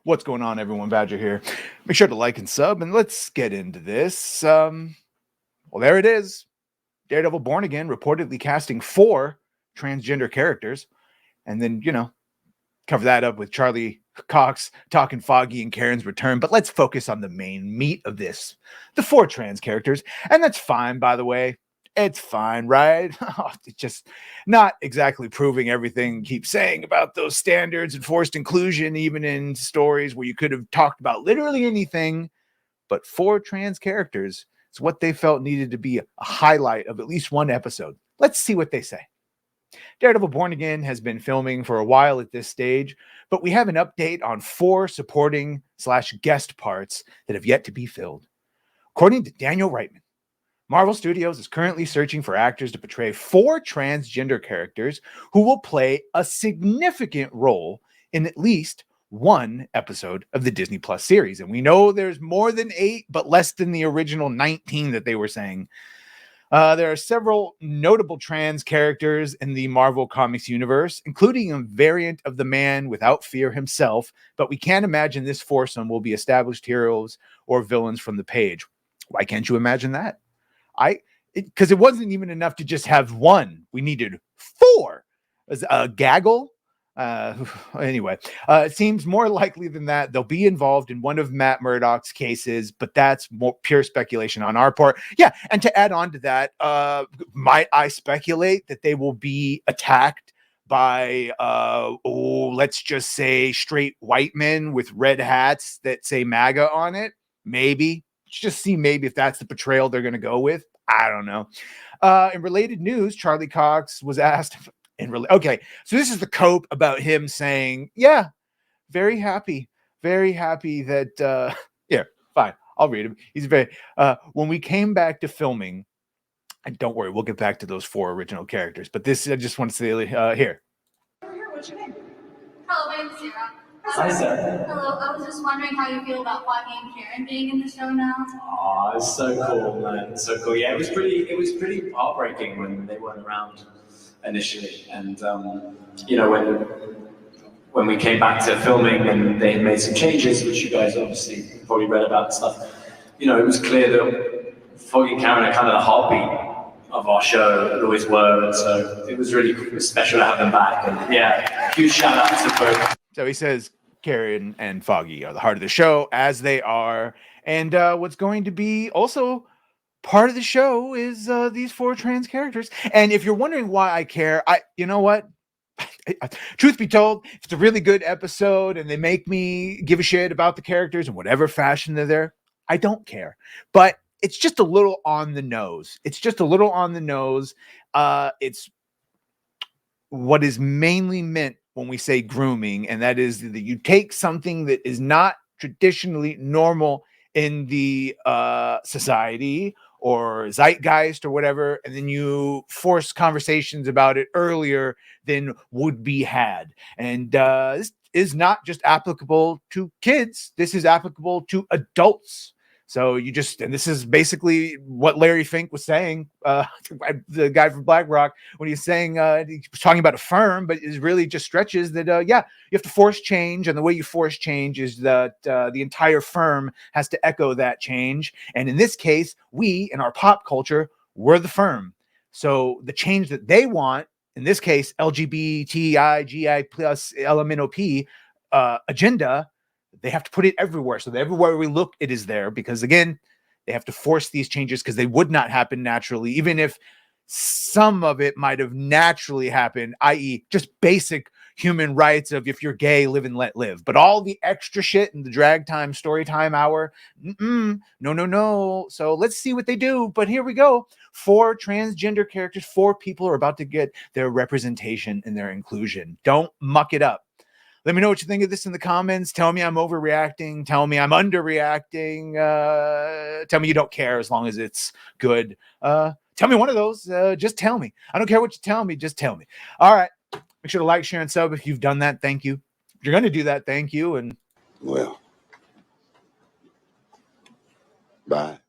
What's going on, everyone? Badger here. Make sure to like and sub, and let's get into this. Well, there it is. Daredevil Born Again reportedly casting 4 transgender characters, and then, cover that up with Charlie Cox talking Foggy and Karen's return. But let's focus on the main meat of this, the 4 trans characters. And that's fine, by the way. It's fine, right? It's just not exactly proving everything keep saying about those standards and forced inclusion, even in stories where you could have talked about literally anything. But 4 trans characters is what they felt needed to be a highlight of at least one episode. Let's see what they say. Daredevil Born Again has been filming for a while at this stage, but we have an update on 4 supporting/guest parts that have yet to be filled. According to Daniel Reitman, Marvel Studios is currently searching for actors to portray 4 transgender characters who will play a significant role in at least one episode of the Disney Plus series. And we know there's more than 8, but less than the original 19 that they were saying. There are several notable trans characters in the Marvel Comics universe, including a variant of the Man Without Fear himself, but we can't imagine this foursome will be established heroes or villains from the page. Why can't you imagine that? Because it wasn't even enough to just have 1. We needed 4. A gaggle. Anyway, it seems more likely than that they'll be involved in one of Matt Murdock's cases, but that's more pure speculation on our part. Yeah, and to add on to that, might I speculate that they will be attacked by, let's just say straight white men with red hats that say MAGA on it? Maybe. Just see maybe if that's the portrayal they're going to go with. I don't know. In related news, Charlie Cox was asked okay, so this is the cope about him saying, yeah, very happy that yeah, fine, I'll read him. He's very when we came back to filming, and don't worry, we'll get back to those 4 original characters, but this I just want to say here. What's your name? Hello, my name's Sarah. Hi, Sarah. Hello, I was just wondering how you feel about Foggy and Karen being in the show now. Oh, it's so cool, man. So cool. Yeah, it was pretty heartbreaking when they weren't around initially, and when we came back to filming and they made some changes, which you guys obviously probably read about and stuff. It was clear that Foggy and Karen are kind of the heartbeat of our show, and always were, and so it was really special to have them back. And yeah, huge shout out to both. So he says Karen and Foggy are the heart of the show, as they are. And what's going to be also part of the show is these 4 trans characters. And if you're wondering why I care, you know what? Truth be told, if it's a really good episode and they make me give a shit about the characters in whatever fashion they're there, I don't care. But it's just a little on the nose. It's what is mainly meant when we say grooming, and that is that you take something that is not traditionally normal in the society or zeitgeist or whatever, and then you force conversations about it earlier than would be had. And this is not just applicable to kids. This is applicable to adults. So and this is basically what Larry Fink was saying, the guy from BlackRock, when he's saying, he was talking about a firm, but it really just stretches that, you have to force change. And the way you force change is that the entire firm has to echo that change. And in this case, we, in our pop culture, we're the firm. So the change that they want, in this case, LGBTIGI plus LMNOP agenda, they have to put it everywhere. So that everywhere we look, it is there, because again, they have to force these changes because they would not happen naturally, even if some of it might have naturally happened, i.e. just basic human rights of if you're gay, live and let live. But all the extra shit in the drag time, story time hour, no. So let's see what they do. But here we go. 4 transgender characters, 4 people are about to get their representation and their inclusion. Don't muck it up. Let me know what you think of this in the comments. Tell me I'm overreacting. Tell me I'm underreacting. Tell me you don't care as long as it's good. Tell me one of those. Just tell me. I don't care what you tell me. Just tell me. All right. Make sure to like, share, and sub if you've done that. Thank you. If you're going to do that, thank you. And well, bye.